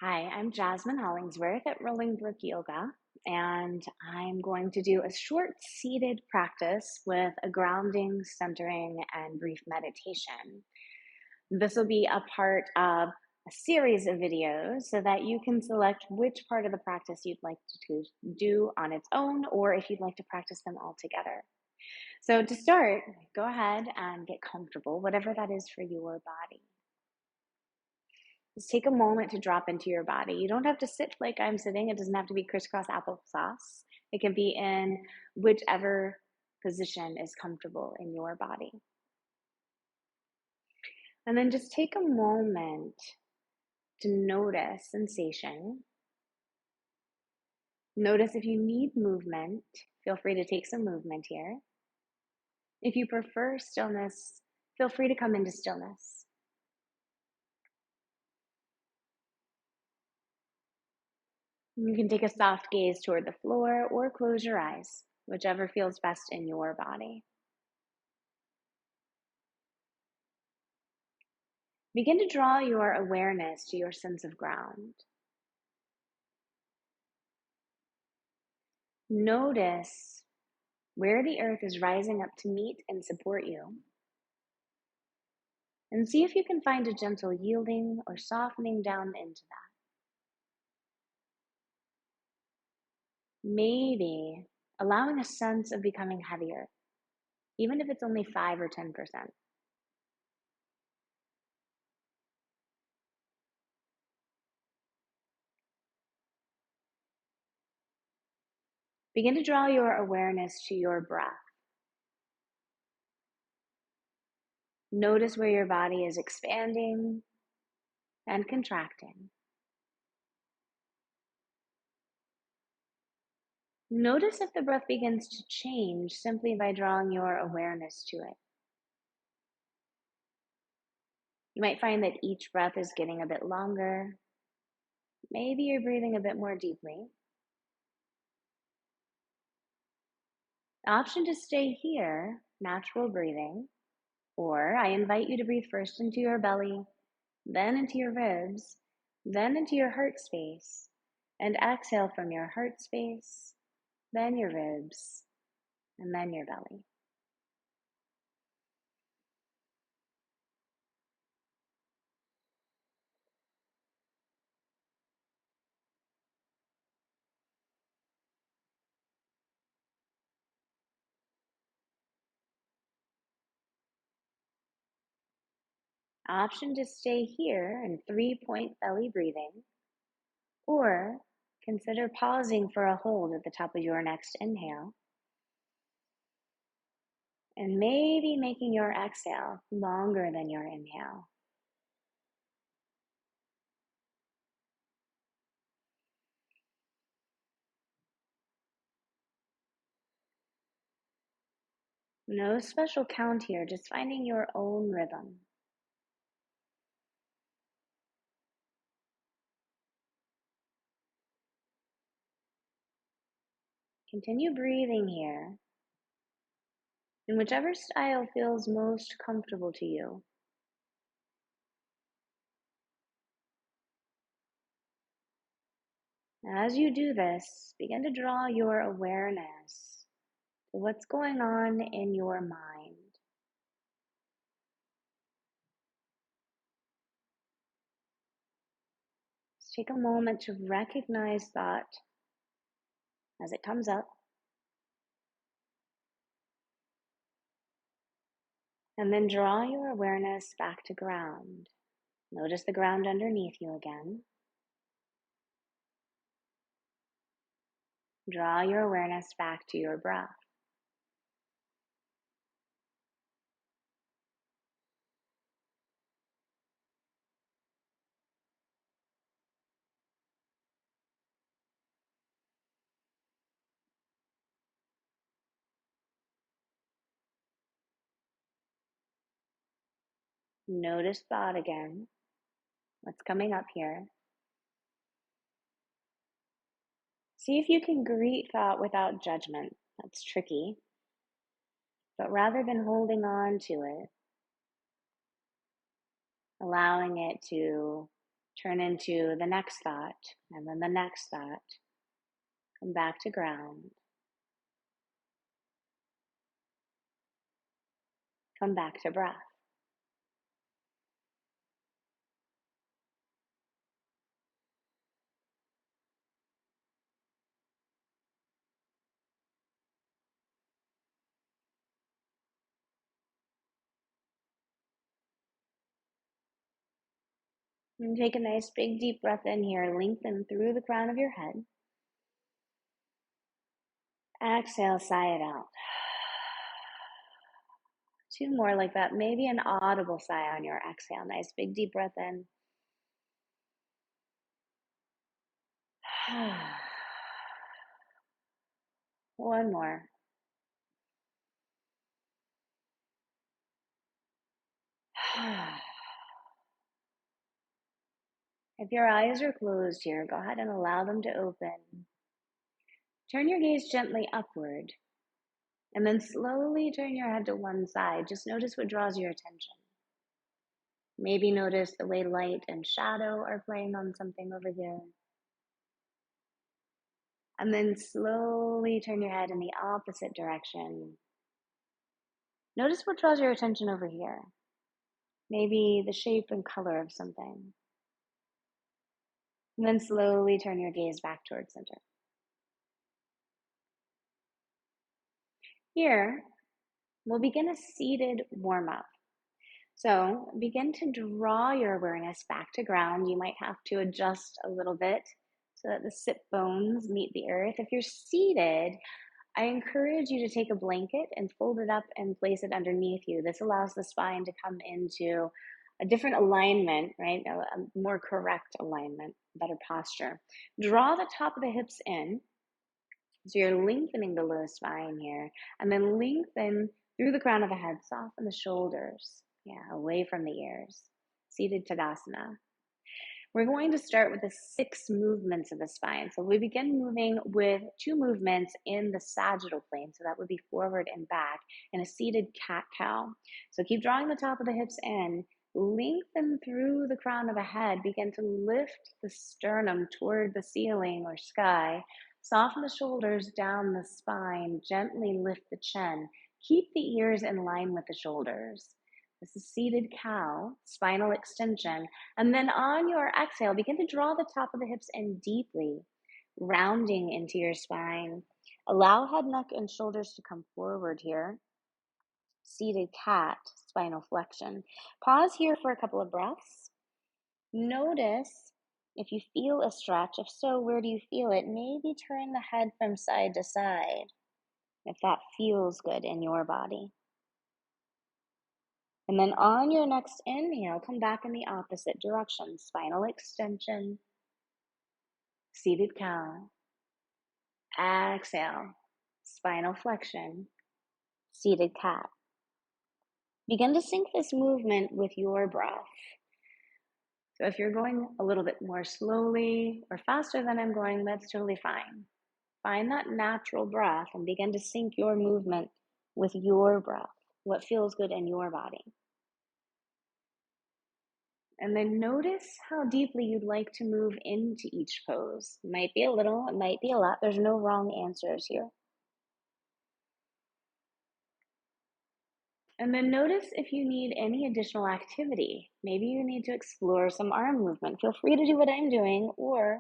Hi, I'm Jasmine Hollingsworth at Rolling Brook Yoga, and I'm going to do a short seated practice with a grounding, centering, and brief meditation. This will be a part of a series of videos so that you can select which part of the practice you'd like to do on its own, or if you'd like to practice them all together. So to start, go ahead and get comfortable, whatever that is for your body. Just take a moment to drop into your body. You don't have to sit like I'm sitting. It doesn't have to be crisscross applesauce. It can be in whichever position is comfortable in your body. And then just take a moment to notice sensation. Notice if you need movement, feel free to take some movement here. If you prefer stillness, feel free to come into stillness. You can take a soft gaze toward the floor or close your eyes, whichever feels best in your body. Begin to draw your awareness to your sense of ground. Notice where the earth is rising up to meet and support you. And see if you can find a gentle yielding or softening down into that. Maybe allowing a sense of becoming heavier, even if it's only 5 or 10%. Begin to draw your awareness to your breath. Notice where your body is expanding and contracting. Notice if the breath begins to change simply by drawing your awareness to it. You might find that each breath is getting a bit longer. Maybe you're breathing a bit more deeply. The option to stay here, natural breathing, or I invite you to breathe first into your belly, then into your ribs, then into your heart space, and exhale from your heart space, then your ribs, and then your belly. Option to stay here in 3-point belly breathing, or consider pausing for a hold at the top of your next inhale, and maybe making your exhale longer than your inhale. No special count here, just finding your own rhythm. Continue breathing here in whichever style feels most comfortable to you. As you do this, begin to draw your awareness to what's going on in your mind. Just take a moment to recognize thought as it comes up, and then draw your awareness back to ground. Notice the ground underneath you again. Draw your awareness back to your breath. Notice thought again. What's coming up here? See if you can greet thought without judgment. That's tricky. But rather than holding on to it, allowing it to turn into the next thought, and then the next thought. Come back to ground. Come back to breath. And take a nice big deep breath in here. Lengthen through the crown of your head. Exhale, sigh it out. Two more like that. Maybe an audible sigh on your exhale. Nice big deep breath in. One more. If your eyes are closed here, go ahead and allow them to open. Turn your gaze gently upward, and then slowly turn your head to one side. Just notice what draws your attention. Maybe notice the way light and shadow are playing on something over here. And then slowly turn your head in the opposite direction. Notice what draws your attention over here. Maybe the shape and color of something. And then slowly turn your gaze back towards center. Here, we'll begin a seated warm-up. So begin to draw your awareness back to ground. You might have to adjust a little bit so that the sit bones meet the earth. If you're seated, I encourage you to take a blanket and fold it up and place it underneath you. This allows the spine to come into a different alignment, right? A more correct alignment, better posture. Draw the top of the hips in. So you're lengthening the low spine here, and then lengthen through the crown of the head, soften the shoulders, away from the ears. Seated Tadasana. We're going to start with the 6 movements of the spine. So we begin moving with 2 movements in the sagittal plane. So that would be forward and back in a seated cat-cow. So keep drawing the top of the hips in, lengthen through the crown of the head, begin to lift the sternum toward the ceiling or sky. Soften the shoulders down the spine, gently lift the chin. Keep the ears in line with the shoulders. This is seated cow, spinal extension. And then on your exhale, begin to draw the top of the hips in deeply, rounding into your spine. Allow head, neck, and shoulders to come forward here. Seated cat, spinal flexion. Pause here for a couple of breaths. Notice if you feel a stretch. If so, where do you feel it? Maybe turn the head from side to side if that feels good in your body. And then on your next inhale, come back in the opposite direction. Spinal extension, seated cow. Exhale, spinal flexion, seated cat. Begin to sync this movement with your breath. So if you're going a little bit more slowly or faster than I'm going, that's totally fine. Find that natural breath and begin to sync your movement with your breath, what feels good in your body. And then notice how deeply you'd like to move into each pose. It might be a little, it might be a lot. There's no wrong answers here. And then notice if you need any additional activity. Maybe you need to explore some arm movement. Feel free to do what I'm doing or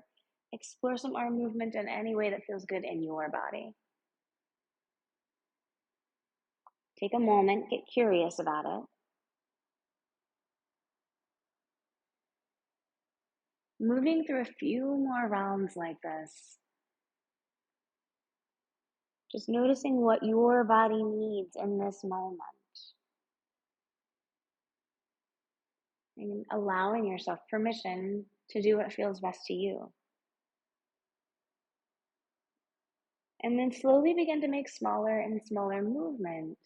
explore some arm movement in any way that feels good in your body. Take a moment, get curious about it. Moving through a few more rounds like this. Just noticing what your body needs in this moment. And allowing yourself permission to do what feels best to you. And then slowly begin to make smaller and smaller movement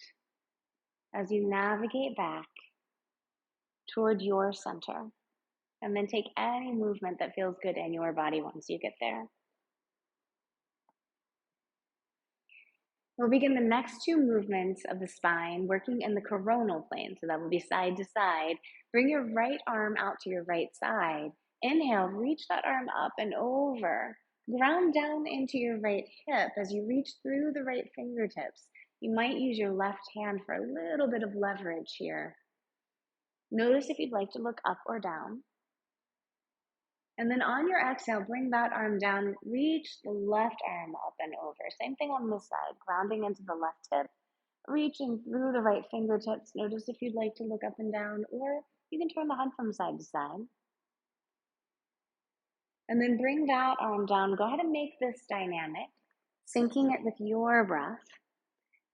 as you navigate back toward your center. And then take any movement that feels good in your body once you get there. We'll begin the next 2 movements of the spine working in the coronal plane. So that will be side to side. Bring your right arm out to your right side. Inhale, reach that arm up and over. Ground down into your right hip as you reach through the right fingertips. You might use your left hand for a little bit of leverage here. Notice if you'd like to look up or down. And then on your exhale, bring that arm down, reach the left arm up and over. Same thing on this side, grounding into the left hip, reaching through the right fingertips. Notice if you'd like to look up and down, or you can turn the head from side to side. And then bring that arm down. Go ahead and make this dynamic, syncing it with your breath.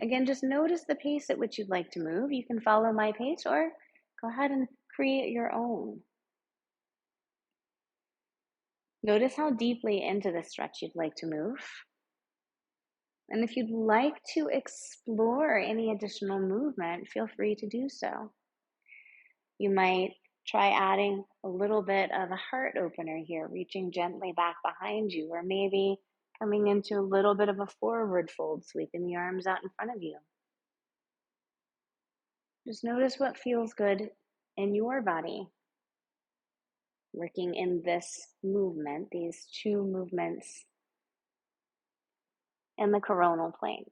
Again, just notice the pace at which you'd like to move. You can follow my pace or go ahead and create your own. Notice how deeply into the stretch you'd like to move. And if you'd like to explore any additional movement, feel free to do so. You might try adding a little bit of a heart opener here, reaching gently back behind you, or maybe coming into a little bit of a forward fold, sweeping the arms out in front of you. Just notice what feels good in your body. Working in this movement, these two movements in the coronal plane.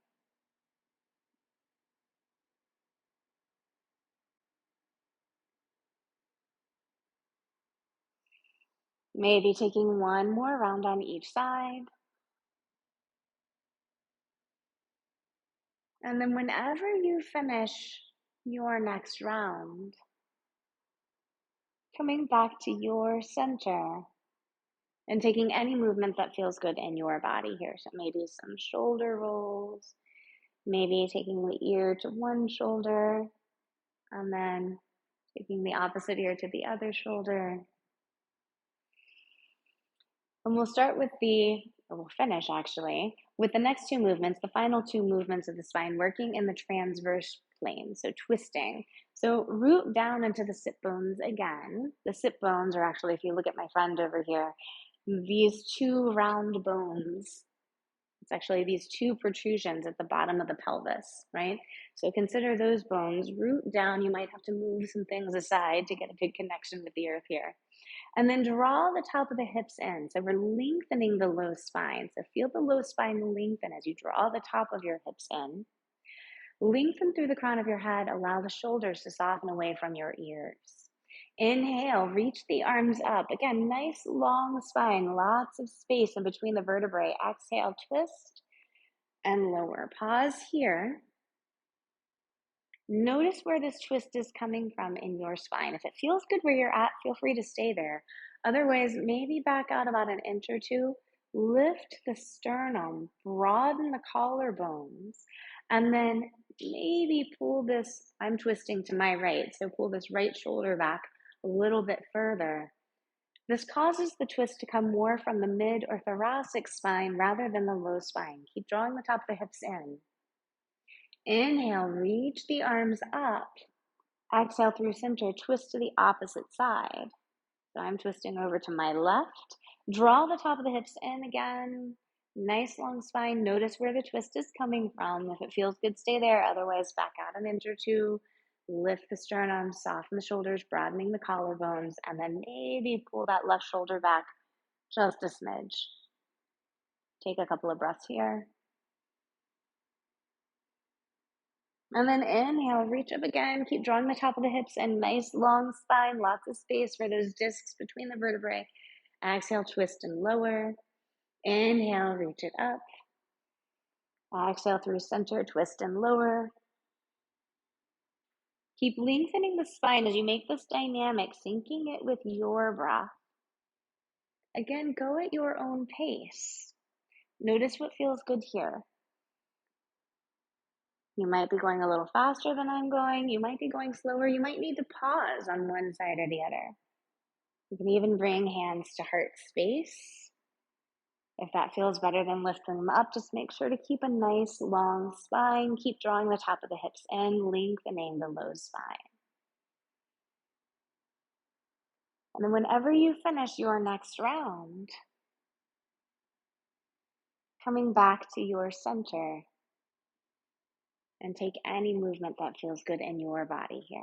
Maybe taking one more round on each side. And then whenever you finish your next round, coming back to your center and taking any movement that feels good in your body here. So maybe some shoulder rolls, maybe taking the ear to one shoulder and then taking the opposite ear to the other shoulder. And we'll finish actually, with the next two movements, the final two movements of the spine, working in the transverse plane, so twisting. So root down into the sit bones again. The sit bones are actually, if you look at my friend over here, these two round bones. It's actually these two protrusions at the bottom of the pelvis, right? So consider those bones, root down. You might have to move some things aside to get a good connection with the earth here. And then draw the top of the hips in. So we're lengthening the low spine. So feel the low spine lengthen as you draw the top of your hips in. Lengthen through the crown of your head. Allow the shoulders to soften away from your ears. Inhale, reach the arms up. Again, nice long spine, lots of space in between the vertebrae. Exhale, twist and lower. Pause here. Notice where this twist is coming from in your spine. If it feels good where you're at, feel free to stay there. Otherwise, maybe back out about an inch or two. Lift the sternum, broaden the collarbones, and then maybe pull this, I'm twisting to my right, so pull this right shoulder back a little bit further. This causes the twist to come more from the mid or thoracic spine rather than the low spine. Keep drawing the top of the hips in. Inhale, reach the arms up. Exhale through center, twist to the opposite side. So I'm twisting over to my left. Draw the top of the hips in again. Nice long spine. Notice where the twist is coming from. If it feels good, stay there. Otherwise, back out an inch or two. Lift the sternum, soften the shoulders, broadening the collarbones, and then maybe pull that left shoulder back just a smidge. Take a couple of breaths here. And then inhale, reach up again. Keep drawing the top of the hips and nice long spine, lots of space for those discs between the vertebrae. Exhale, twist and lower. Inhale, reach it up. Exhale through center, twist and lower. Keep lengthening the spine as you make this dynamic, syncing it with your breath. Again, go at your own pace. Notice what feels good here. You might be going a little faster than I'm going. You might be going slower. You might need to pause on one side or the other. You can even bring hands to heart space. If that feels better than lifting them up, just make sure to keep a nice long spine. Keep drawing the top of the hips in, lengthening the low spine. And then whenever you finish your next round, coming back to your center and take any movement that feels good in your body here.